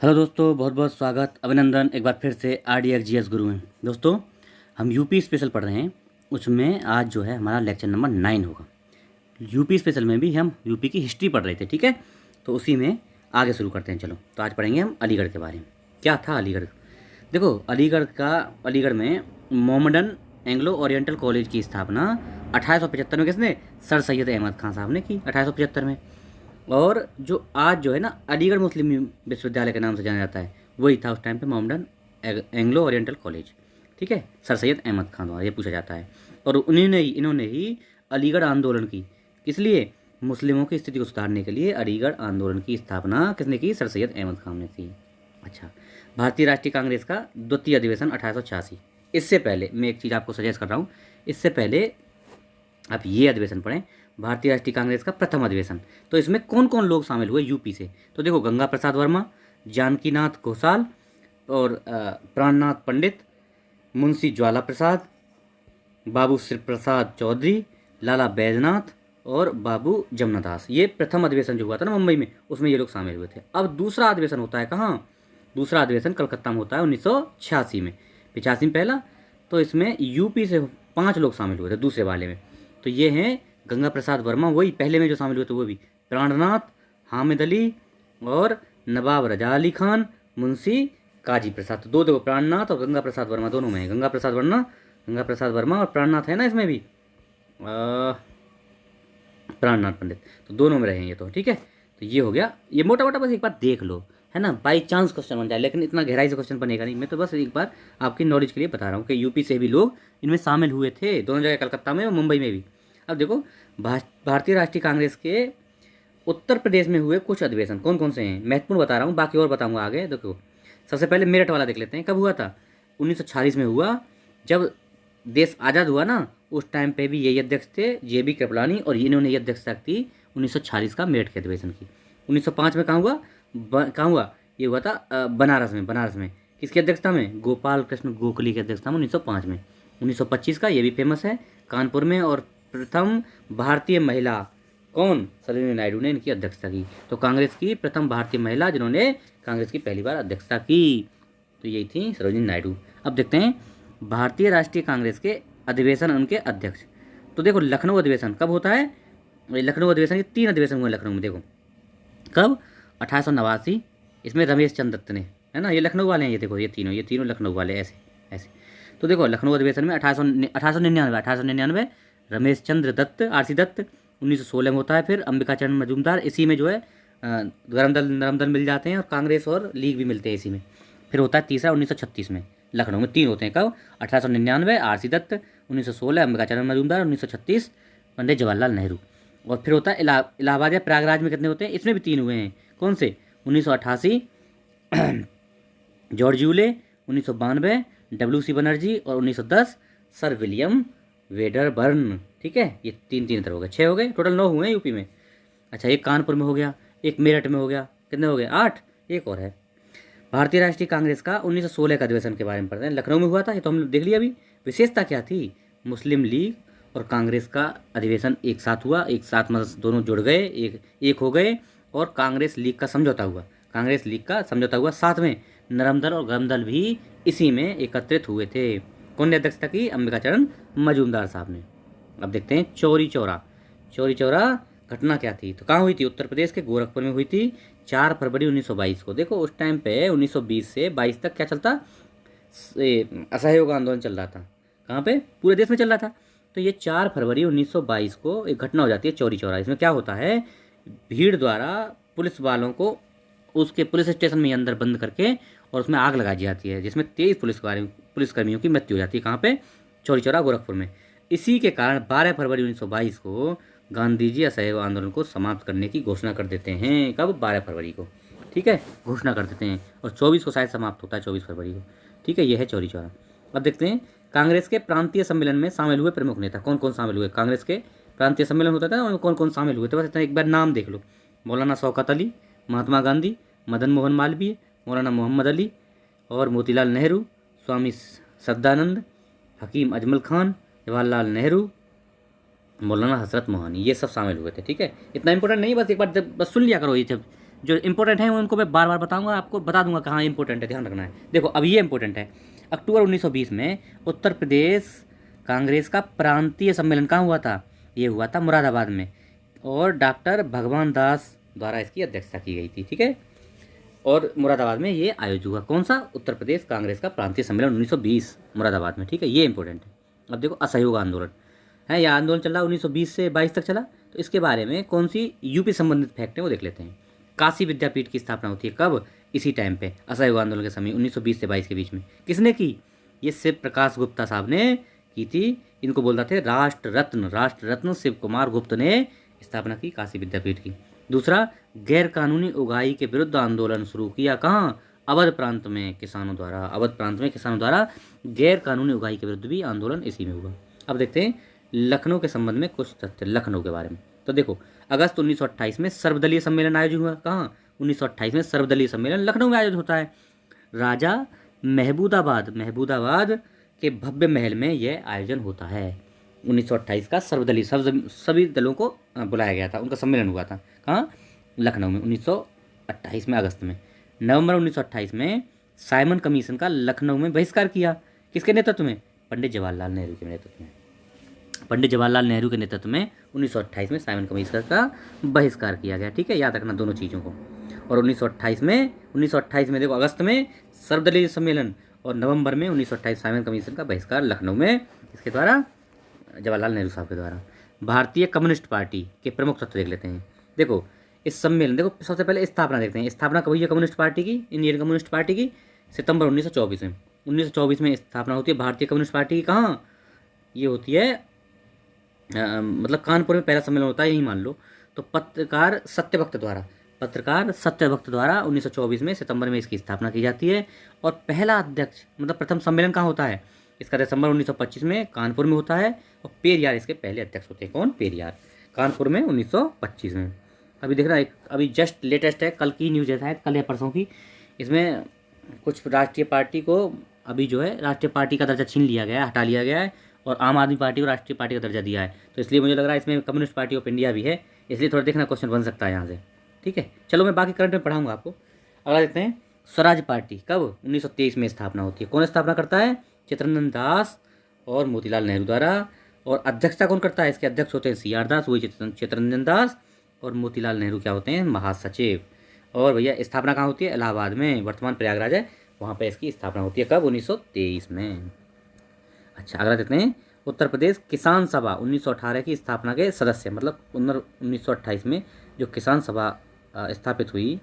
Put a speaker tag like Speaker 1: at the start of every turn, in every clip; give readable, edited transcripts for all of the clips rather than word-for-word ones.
Speaker 1: Hello दोस्तों, बहुत बहुत स्वागत, अभिनंदन एक बार फिर से RDX गुरु में। दोस्तों, हम यूपी स्पेशल पढ़ रहे हैं। उसमें आज जो है हमारा लेक्चर नंबर 9 होगा। यूपी स्पेशल में भी हम यूपी की हिस्ट्री पढ़ रहे थे, ठीक है। तो उसी में आगे शुरू करते हैं। चलो, तो आज पढ़ेंगे हम अलीगढ़ के बारे में। क्या था अलीगढ़? देखो, अलीगढ़ में मोहम्मडन एंग्लो ओरिएंटल कॉलेज की स्थापना 1875 में किसने? सर सैयद अहमद खान साहब ने की, 1875 में। और जो आज जो है ना अलीगढ़ मुस्लिम विश्वविद्यालय के नाम से जाना जाता है, वही था उस टाइम पे मोहम्मडन एंग्लो ओरिएंटल कॉलेज, ठीक है। सर सैयद अहमद खान द्वारा ये पूछा जाता है। और इन्होंने ही अलीगढ़ आंदोलन की। किस लिए? मुस्लिमों की स्थिति को सुधारने के लिए अलीगढ़ आंदोलन की स्थापना किसने की? सर सैयद अहमद खान ने की। अच्छा, भारतीय राष्ट्रीय कांग्रेस का द्वितीय अधिवेशन 1886। इससे पहले मैं एक चीज़ आपको सजेस्ट कर रहा हूँ। इससे पहले आप ये अधिवेशन पढ़ें, भारतीय राष्ट्रीय कांग्रेस का प्रथम अधिवेशन। तो इसमें कौन कौन लोग शामिल हुए यूपी से? तो देखो, गंगा प्रसाद वर्मा, जानकीनाथ घोषाल और प्राणनाथ पंडित, मुंशी ज्वाला प्रसाद, बाबू श्री प्रसाद चौधरी, लाला बैजनाथ और बाबू जमुनादास। ये प्रथम अधिवेशन जो हुआ था ना मुंबई में, उसमें ये लोग शामिल हुए थे। अब दूसरा अधिवेशन होता है कहाँ? दूसरा अधिवेशन कलकत्ता में होता है 1986 में। 85 में पहला, तो इसमें यूपी से 5 लोग शामिल हुए थे दूसरे वाले में। तो ये हैं गंगा प्रसाद वर्मा, वही पहले में जो शामिल हुए थे वो भी, प्राणनाथ, हामिद अली और नवाब रजा अली खान, मुंशी काजी प्रसाद। तो दो देखो, प्राणनाथ और गंगा प्रसाद वर्मा दोनों में है। गंगा प्रसाद वर्मा और प्राणनाथ है ना इसमें भी, प्राणनाथ पंडित, तो दोनों में रहे ये तो, ठीक है। तो ये हो गया, ये मोटा मोटा बस एक बार देख लो, है ना। बाई चांस क्वेश्चन बन जाए, लेकिन इतना गहराई से क्वेश्चन बनेगा नहीं। मैं तो बस एक बार आपकी नॉलेज के लिए बता रहा हूँ कि यूपी से भी लोग इनमें शामिल हुए थे, दोनों जगह, कलकत्ता में और मुंबई में भी। अब देखो, भारतीय राष्ट्रीय कांग्रेस के उत्तर प्रदेश में हुए कुछ अधिवेशन कौन कौन से हैं, महत्वपूर्ण बता रहा हूँ, बाकी और बताऊँगा आगे। देखो, सबसे पहले मेरठ वाला देख लेते हैं। कब हुआ था? 1946 में हुआ, जब देश आज़ाद हुआ ना, उस टाइम पे भी यही अध्यक्ष थे, JB कृपलानी, और इन्होंने ये अध्यक्षता की 1946 का मेरठ के अधिवेशन की। 1905 में कहाँ हुआ? कहाँ हुआ? ये हुआ था बनारस में। किसकी अध्यक्षता में? गोपाल कृष्ण गोखले की अध्यक्षता में 1905 में। 1925 का ये भी फेमस है, कानपुर में। और प्रथम भारतीय महिला कौन? सरोजिनी नायडू ने इनकी अध्यक्षता की। तो कांग्रेस की प्रथम भारतीय महिला जिन्होंने कांग्रेस की पहली बार अध्यक्षता की, तो यही थी सरोजिनी नायडू। अब देखते हैं भारतीय राष्ट्रीय कांग्रेस के अधिवेशन, उनके अध्यक्ष। तो देखो, लखनऊ अधिवेशन कब होता है? लखनऊ अधिवेशन के 3 अधिवेशन हुए लखनऊ में। देखो, कब? 1889, इसमें रमेश चंद्र दत्त ने, है ना, ये लखनऊ वाले हैं। ये देखो, ये तीनों लखनऊ वाले, ऐसे ऐसे। तो देखो, लखनऊ अधिवेशन में 1899 रमेश चंद्र दत्त, RC दत्त। 1916 में होता है फिर अंबिका चरण मजूमदार। इसी में जो है गरम दल नरम दल मिल जाते हैं, और कांग्रेस और लीग भी मिलते हैं इसी में। फिर होता है तीसरा 1936 में। लखनऊ में 3 होते हैं। कब? 1899 RC दत्त, 1916 अंबिका चरण मजूमदार, 1936 पंडित जवाहरलाल नेहरू। और फिर होता है इलाहाबाद या प्रयागराज में कितने होते हैं? इसमें भी 3 हुए हैं। कौन से? 1988 जॉर्ज यूले, 1992 WC बनर्जी, और 1910 सर विलियम वेडरबर्न, ठीक है। ये 3 तरह हो गए, 6 हो गए, टोटल 9 हुए हैं यूपी में। अच्छा, एक कानपुर में हो गया, एक मेरठ में हो गया, कितने हो गए? 8। एक और है। भारतीय राष्ट्रीय कांग्रेस का 1916 का अधिवेशन के बारे में पढ़ते हैं। लखनऊ में हुआ था, ये तो हम देख लिया अभी। विशेषता क्या थी? मुस्लिम लीग और कांग्रेस का अधिवेशन एक साथ हुआ, एक साथ मतलब दोनों जुड़ गए, एक हो गए, और कांग्रेस लीग का समझौता हुआ। साथ में नरम दल और गरम दल भी इसी में एकत्रित हुए थे। कौन ने अध्यक्षता की? अंबिका चरण मजूमदार साहब ने। अब देखते हैं चौरी चौरा घटना क्या थी? तो कहाँ हुई थी? उत्तर प्रदेश के गोरखपुर में हुई थी, 4 फरवरी 1922 को। देखो, उस टाइम पे 1920 से 22 तक क्या चलता? असहयोग आंदोलन चल रहा था। कहाँ पे? पूरे देश में चल रहा था। तो ये 4 फरवरी 1922 को एक घटना हो जाती है चौरी चौरा। इसमें क्या होता है? भीड़ द्वारा पुलिस वालों को उसके पुलिस स्टेशन में अंदर बंद करके और उसमें आग लगाई जाती है, जिसमें 23 पुलिसकर्मियों की मृत्यु हो जाती है। कहाँ पे? चौरी चौरा गोरखपुर में। इसी के कारण 12 फरवरी 1922 को गांधी जी असहयोग आंदोलन को समाप्त करने की घोषणा कर देते हैं। कब? 12 फरवरी को, ठीक है, घोषणा कर देते हैं। और 24 को शायद समाप्त होता है, 24 फरवरी को, ठीक है। यह है चौरी चौरा। अब देखते हैं कांग्रेस के प्रांतीय सम्मेलन में शामिल हुए प्रमुख नेता कौन कौन शामिल हुए। कांग्रेस के प्रांतीय सम्मेलन होता था, उनमें कौन कौन शामिल हुए थे, बस इतना एक बार नाम देख लो। मौलाना शौकत अली, महात्मा गांधी, मदन मोहन मालवीय, मौलाना मोहम्मद अली और मोतीलाल नेहरू, स्वामी सद्दानंद, हकीम अजमल खान, जवाहरलाल नेहरू, मौलाना हजरत मोहानी, ये सब शामिल हुए थे, ठीक है। इतना इंपॉर्टेंट नहीं, बस एक बार बस सुन लिया करो ये सब, जो इंपॉर्टेंट है उनको मैं बार बार बताऊंगा, आपको बता दूंगा कहाँ इंपॉर्टेंट है, ध्यान रखना है। देखो अब ये इंपॉर्टेंट है, अक्टूबर 1920 में उत्तर प्रदेश कांग्रेस का प्रांतीय सम्मेलन कहाँ हुआ था? ये हुआ था मुरादाबाद में, और डॉक्टर भगवान दास द्वारा इसकी अध्यक्षता की गई थी, ठीक है। और मुरादाबाद में ये आयोजित हुआ, कौन सा? उत्तर प्रदेश कांग्रेस का प्रांतीय सम्मेलन 1920 मुरादाबाद में, ठीक है, ये इंपॉर्टेंट है। अब देखो असहयोग आंदोलन है, यह आंदोलन चल रहा 1920 से 22 तक चला, तो इसके बारे में कौन सी यूपी संबंधित फैक्ट है वो देख लेते हैं। काशी विद्यापीठ की स्थापना होती है कब? इसी टाइम पे, असहयोग आंदोलन के समय 1920 से 22 के बीच में। किसने की? ये शिव प्रकाश गुप्ता साहब ने की थी। इनको बोलते थे राष्ट्र रत्न शिव कुमार गुप्त ने स्थापना की काशी विद्यापीठ की। दूसरा, गैर कानूनी उगाही के विरुद्ध आंदोलन शुरू किया कहाँ? अवध प्रांत में किसानों द्वारा गैर कानूनी उगाही के विरुद्ध भी आंदोलन इसी में हुआ। अब देखते हैं लखनऊ के संबंध में कुछ तथ्य लखनऊ के बारे में। तो देखो अगस्त 1928 में सर्वदलीय सम्मेलन आयोजित हुआ कहाँ? 1928 में सर्वदलीय सम्मेलन लखनऊ में आयोजित होता है। राजा महमूदाबाद के भव्य महल में यह आयोजन होता है। 1928 का सर्वदलीय सभी दलों को बुलाया गया था, उनका सम्मेलन हुआ था कहाँ? लखनऊ में 1928 में अगस्त में। नवंबर 1928 में साइमन कमीशन का लखनऊ में बहिष्कार किया, किसके नेतृत्व में? पंडित जवाहरलाल नेहरू के नेतृत्व में। पंडित जवाहरलाल नेहरू के नेतृत्व में 1928 में साइमन कमीशन का बहिष्कार किया गया, ठीक है, याद रखना दोनों चीज़ों को। और 1928 में देखो अगस्त में सर्वदलीय सम्मेलन, और नवंबर में 1928 साइमन कमीशन का बहिष्कार लखनऊ में, इसके द्वारा जवाहरलाल नेहरू साहब के द्वारा। भारतीय कम्युनिस्ट पार्टी के प्रमुख तत्व देख लेते हैं। देखो इस सम्मेलन, देखो सबसे पहले स्थापना देखते हैं। स्थापना कब हुई है कम्युनिस्ट पार्टी की, इंडियन कम्युनिस्ट पार्टी की? सितंबर 1924 में। 1924 में स्थापना होती है भारतीय कम्युनिस्ट पार्टी की। कहाँ ये होती है? मतलब कानपुर में पहला सम्मेलन होता है, यही मान लो। तो पत्रकार सत्यवक्त द्वारा 1924 में सितंबर में इसकी स्थापना की जाती है। और पहला अध्यक्ष, मतलब प्रथम सम्मेलन कहाँ होता है इसका? दिसंबर 1925 में कानपुर में होता है। और पेरियार इसके पहले अध्यक्ष होते हैं। कौन? पेरियार, कानपुर में 1925 में। अभी देख रहा है, अभी जस्ट लेटेस्ट है, कल की न्यूज़ है, कल या परसों की। इसमें कुछ राष्ट्रीय पार्टी को अभी जो है राष्ट्रीय पार्टी का दर्जा छीन लिया गया है, हटा लिया गया है, और आम आदमी पार्टी को राष्ट्रीय पार्टी का दर्जा दिया है। तो इसलिए मुझे लग रहा है इसमें कम्युनिस्ट पार्टी ऑफ इंडिया भी है, इसलिए थोड़ा देखना क्वेश्चन बन सकता है यहाँ से, ठीक है। चलो मैं बाकी करंट में पढ़ाऊँगा आपको। अगला देखते हैं स्वराज पार्टी कब? 1923 में स्थापना होती है। कौन स्थापना करता है? चित्तरंजन दास और मोतीलाल नेहरू द्वारा। और अध्यक्षता कौन करता है? इसके अध्यक्ष होते हैं CR दास, वही चित्तरंजन दास, और मोतीलाल नेहरू क्या होते हैं? महासचिव। और भैया स्थापना कहाँ होती है? इलाहाबाद में, वर्तमान प्रयागराज है, वहाँ पर इसकी स्थापना होती है कब? 1923 में। अच्छा अगला देखते हैं उत्तर प्रदेश किसान सभा 1918 की स्थापना के सदस्य, मतलब 1928 में जो किसान सभा स्थापित हुई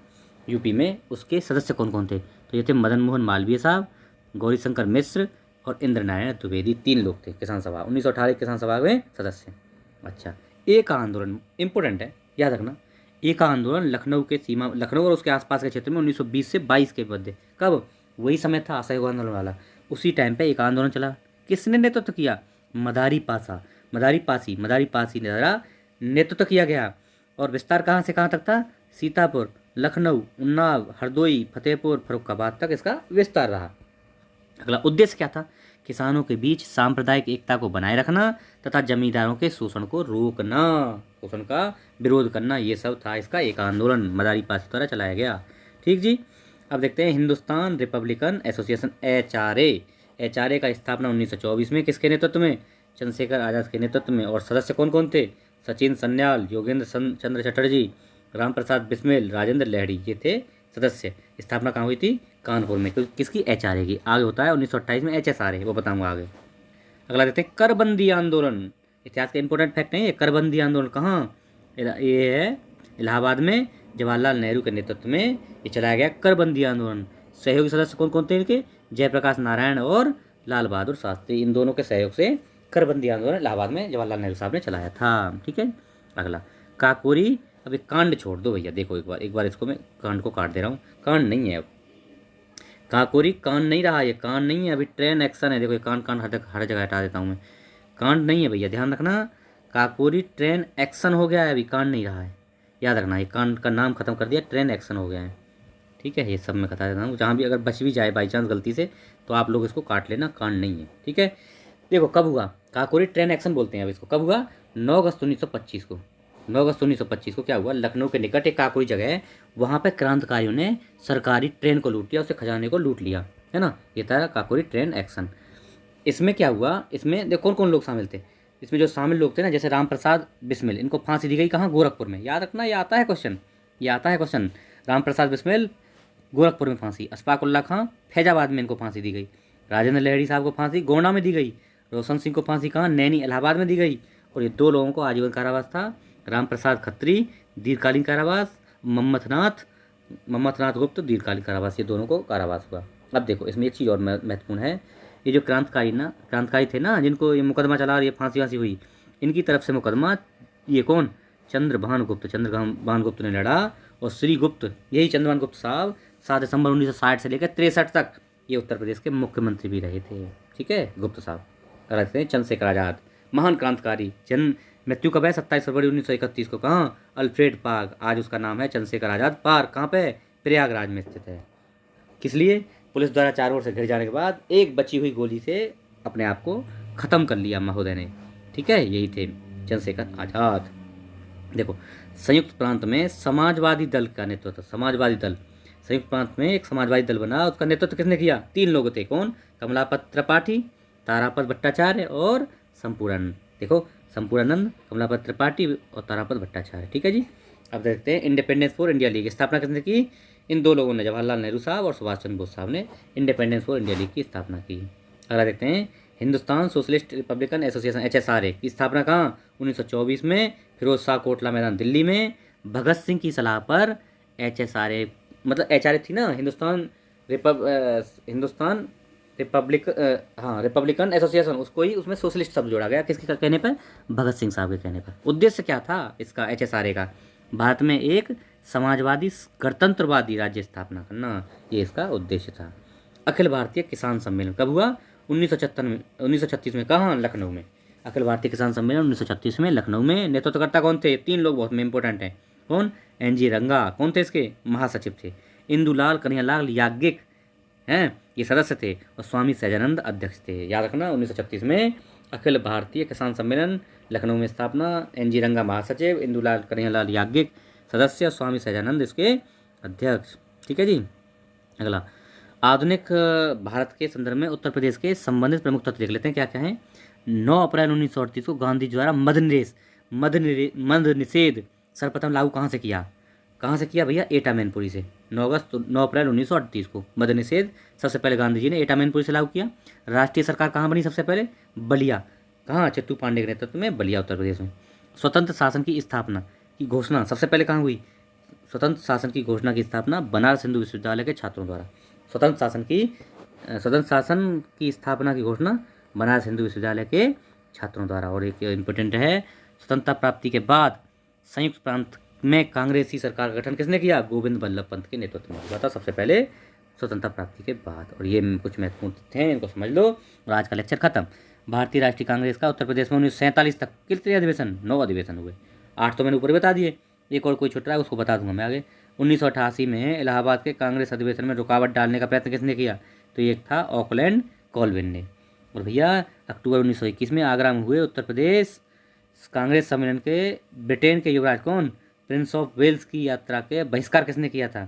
Speaker 1: यूपी में, उसके सदस्य कौन कौन थे? तो ये थे मदन मोहन मालवीय साहब, गौरीशंकर मिश्र और इंद्र नारायण द्विवेदी, 3 लोग थे किसान सभा 1918 किसान सभा में सदस्य। अच्छा एक आंदोलन इंपॉर्टेंट है, याद रखना। एक आंदोलन लखनऊ और उसके आसपास के क्षेत्र में 1920 से 22 के मध्य, कब? वही समय था असहयोग आंदोलन वाला, उसी टाइम पे एक आंदोलन चला। किसने नेतृत्व किया? मदारी पासी द्वारा नेतृत्व किया गया। और विस्तार कहाँ से कहाँ तक था? सीतापुर, लखनऊ, उन्नाव, हरदोई, फतेहपुर, फर्रुखाबाद तक इसका विस्तार रहा। अगला उद्देश्य क्या था? किसानों के बीच सांप्रदायिक एकता को बनाए रखना तथा जमींदारों के शोषण को रोकना, शोषण का विरोध करना, ये सब था इसका एक आंदोलन मदारी पासी द्वारा चलाया गया, ठीक जी। अब देखते हैं हिंदुस्तान रिपब्लिकन एसोसिएशन HRA का स्थापना 1924 में किसके नेतृत्व में? चंद्रशेखर आज़ाद के नेतृत्व में। और सदस्य कौन कौन थे? सचिन सन्याल, योगेंद्र चंद्र चटर्जी, राम प्रसाद बिस्मिल, राजेंद्र लहड़ी, ये थे सदस्य। स्थापना कहाँ हुई थी? कानपुर में। किसकी? HRA की। आगे होता है 1928 में HSRA, वो बताऊंगा आगे। अगला देखते हैं करबंदी आंदोलन, इतिहास का इंपॉर्टेंट फैक्ट है ये। करबंदी आंदोलन कहाँ? ये है इलाहाबाद में, जवाहरलाल नेहरू के नेतृत्व में ये चलाया गया करबंदी आंदोलन। सहयोगी सदस्य कौन कौन थे इनके? जयप्रकाश नारायण और लाल बहादुर शास्त्री, इन दोनों के सहयोग से करबंदी आंदोलन इलाहाबाद में जवाहरलाल नेहरू साहब ने चलाया था, ठीक है। अगला काकोरी। अब एक कांड छोड़ दो भैया, देखो एक बार इसको मैं कांड को काट दे रहा हूँ, कांड नहीं है अब। काकोरी कांड नहीं रहा, ये कांड नहीं है, अभी ट्रेन एक्शन है। देखो ये कांड हर जगह हटा देता हूँ मैं, कांड नहीं है भैया, ध्यान रखना। काकोरी ट्रेन एक्शन हो गया है, अभी कांड नहीं रहा है, याद रखना। ये कांड का नाम खत्म कर दिया, ट्रेन एक्शन हो गया है, ठीक है। ये सब मैं बता देता हूँ, जहाँ भी अगर बच भी जाए बाई चांस गलती से तो आप लोग इसको काट लेना, कांड नहीं है, ठीक है। देखो कब हुआ काकोरी ट्रेन एक्शन बोलते हैं अब इसको, कब हुआ? 9 अगस्त 1925 को, 9 अगस्त 1925 को क्या हुआ, लखनऊ के निकट एक काकोरी जगह है, वहाँ पे क्रांतिकारियों ने सरकारी ट्रेन को लूट लिया, उससे खजाने को लूट लिया, है ना। ये था काकोरी ट्रेन एक्शन। इसमें क्या हुआ, इसमें देखो कौन कौन लोग शामिल थे। इसमें जो शामिल लोग थे ना, जैसे राम प्रसाद बिस्मिल, इनको फांसी दी गई कहाँ, गोरखपुर में। याद रखना, ये आता है क्वेश्चन, ये आता है क्वेश्चन। राम प्रसाद बिस्मिल गोरखपुर में फांसी। अशफाकुल्ला खां फैजाबाद में इनको फांसी दी गई। राजेंद्र लहड़ी साहब को फांसी गोंडा में दी गई। रोशन सिंह को फांसी कहाँ, नैनी इलाहाबाद में दी गई। और ये 2 लोगों को आजीवन कारावास था। राम प्रसाद खत्री दीर्घकालीन कारावास, मम्मथनाथ गुप्त दीर्घकालीन कारावास, ये दोनों को कारावास हुआ। अब देखो इसमें एक चीज़ और महत्वपूर्ण है, ये जो क्रांतिकारी थे ना, जिनको ये मुकदमा चला और ये फांसी वांसी हुई, इनकी तरफ से मुकदमा ये कौन, चंद्रभान गुप्त ने लड़ा। और श्री गुप्त, यही चंद्रभान गुप्त साहब 7 दिसंबर 1960 से लेकर 63 तक ये उत्तर प्रदेश के मुख्यमंत्री भी रहे थे। ठीक है, गुप्त साहब कहते हैं। चंद्रशेखर आज़ाद महान क्रांतिकारी, जन्म मृत्यु कब है, 27 फरवरी 1931 को। कहाँ, अल्फ्रेड पार्क, आज उसका नाम है चंद्रशेखर आज़ाद पार्क। कहाँ पे, प्रयागराज में स्थित है। किस लिए, पुलिस द्वारा चारों ओर से घिर जाने के बाद एक बची हुई गोली से अपने आप को ख़त्म कर लिया महोदय ने। ठीक है, यही थे चंद्रशेखर आज़ाद। देखो, संयुक्त प्रांत में समाजवादी दल का नेतृत्व, समाजवादी दल, संयुक्त प्रांत में एक समाजवादी दल बना, उसका नेतृत्व किसने किया, 3 लोग थे। कौन, कमलापत त्रिपाठी, तारापत भट्टाचार्य और संपूर्णानंद। देखो, संपूर्णानंद, कमलापत त्रिपाठी और तारापत भट्टाचार्य। ठीक है जी। अब देखते हैं इंडिपेंडेंस फॉर इंडिया लीग, स्थापना किसने की, इन 2 लोगों ने, जवाहरलाल नेहरू साहब और सुभाष चंद्र बोस साहब ने इंडिपेंडेंस फॉर इंडिया लीग की स्थापना की। अगला देखते हैं, Hindustan socialist Republican association HSRA की स्थापना कहाँ, 1924 में, फिरोज शाह कोटला मैदान दिल्ली में। भगत सिंह की सलाह पर HSRA, मतलब HRA थी ना, हिंदुस्तान रिपब्लिकन एसोसिएशन, उसको ही उसमें सोशलिस्ट शब्द जोड़ा गया, किसके कहने पर, भगत सिंह साहब के कहने पर। उद्देश्य क्या था इसका, HSRA का, भारत में एक समाजवादी गणतंत्रवादी राज्य स्थापना करना, ये इसका उद्देश्य था। अखिल भारतीय किसान सम्मेलन कब हुआ, 1936 में। कहाँ, लखनऊ में। अखिल भारतीय किसान सम्मेलन 1936 में लखनऊ में। नेतृत्वकर्ता कौन थे, 3 लोग बहुत में इंपॉर्टेंट हैं। कौन, NG रंगा, कौन थे इसके, महासचिव थे। इंदुलाल कन्हैयालाल याज्ञिक हैं, ये सदस्य थे। और स्वामी सहजानंद अध्यक्ष थे। याद रखना, 1936 में अखिल भारतीय किसान सम्मेलन लखनऊ में स्थापना, NG रंगा महासचिव, इंदुलाल कन्हैयालाल याज्ञिक सदस्य, स्वामी सहजानंद इसके अध्यक्ष। ठीक है जी। अगला, आधुनिक भारत के संदर्भ में उत्तर प्रदेश के संबंधित प्रमुख तथ्य देख लेते हैं क्या क्या हैं। 9 अप्रैल 1938 को गांधी जी द्वारा मद्य निषेध सर्वप्रथम लागू कहाँ से किया भैया, एटा मैनपुरी से। 9 अप्रैल 1938 को मद्य निषेध सबसे पहले गांधी जी ने एटा मैनपुरी से लागू किया। राष्ट्रीय सरकार कहाँ बनी सबसे पहले, बलिया। कहाँ, चित्तू पांडे के नेतृत्व में, बलिया उत्तर प्रदेश में। स्वतंत्र शासन की स्थापना की घोषणा सबसे पहले कहाँ हुई, स्वतंत्र शासन की घोषणा की स्थापना बनारस हिंदू विश्वविद्यालय के छात्रों द्वारा। स्वतंत्र शासन की स्थापना की घोषणा बनारस हिंदू विश्वविद्यालय के छात्रों द्वारा। और एक इम्पोर्टेंट है, स्वतंत्रता प्राप्ति के बाद संयुक्त प्रांत में कांग्रेसी सरकार का गठन किसने किया, गोविंद बल्लभ पंत के नेतृत्व में हुआ था सबसे पहले, स्वतंत्रता प्राप्ति के बाद। और ये कुछ महत्वपूर्ण तथ्य हैं, इनको समझ लो। और आज का लेक्चर खत्म। भारतीय राष्ट्रीय कांग्रेस का उत्तर प्रदेश में 1947 तक कितने अधिवेशन, 9 अधिवेशन हुए। 8 तो मैंने ऊपर बता दिए, एक और कोई छूट रहा है उसको बता दूंगा मैं आगे। 1988 में इलाहाबाद के कांग्रेस अधिवेशन में रुकावट डालने का प्रयत्न किसने किया, तो एक था ऑकलैंड कॉल्विन ने। और भैया अक्टूबर 1921 में आगरा में हुए उत्तर प्रदेश कांग्रेस सम्मेलन के ब्रिटेन के युवराज कौन, प्रिंस ऑफ वेल्स की यात्रा के बहिष्कार किसने किया था,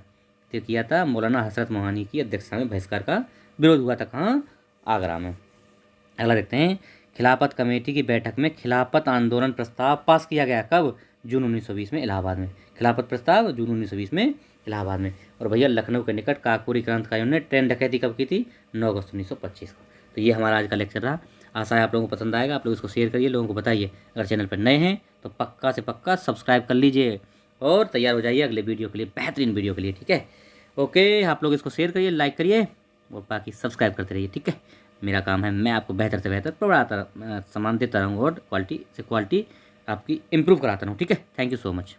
Speaker 1: तो किया था मौलाना हसरत मोहानी की अध्यक्षता में बहिष्कार का विरोध हुआ था। कहाँ, आगरा में। अगला देखते हैं, खिलाफत कमेटी की बैठक में खिलाफत आंदोलन प्रस्ताव पास किया गया कब, जून 1920 में इलाहाबाद में। खिलाफत प्रस्ताव जून 1920 में इलाहाबाद में। और भैया लखनऊ के निकट काकोरी क्रांतिकारियों ने ट्रेन डकैती कब की थी, 9 अगस्त 1925 को। तो ये हमारा आज का लेक्चर रहा। आशा है आप लोगों को पसंद आएगा। आप लोग इसको शेयर करिए, लोगों को बताइए। अगर चैनल पर नए हैं तो पक्का से पक्का सब्सक्राइब कर लीजिए और तैयार हो जाइए अगले वीडियो के लिए, बेहतरीन वीडियो के लिए। ठीक है, ओके। आप लोग इसको शेयर करिए, लाइक करिए और बाकी सब्सक्राइब करते रहिए। ठीक है, मेरा काम है, मैं आपको बेहतर से बेहतर पढ़ाता सामान देता रहूँगा और क्वालिटी से क्वालिटी आपकी इम्प्रूव कराता रहूँ। ठीक है, थैंक यू सो मच।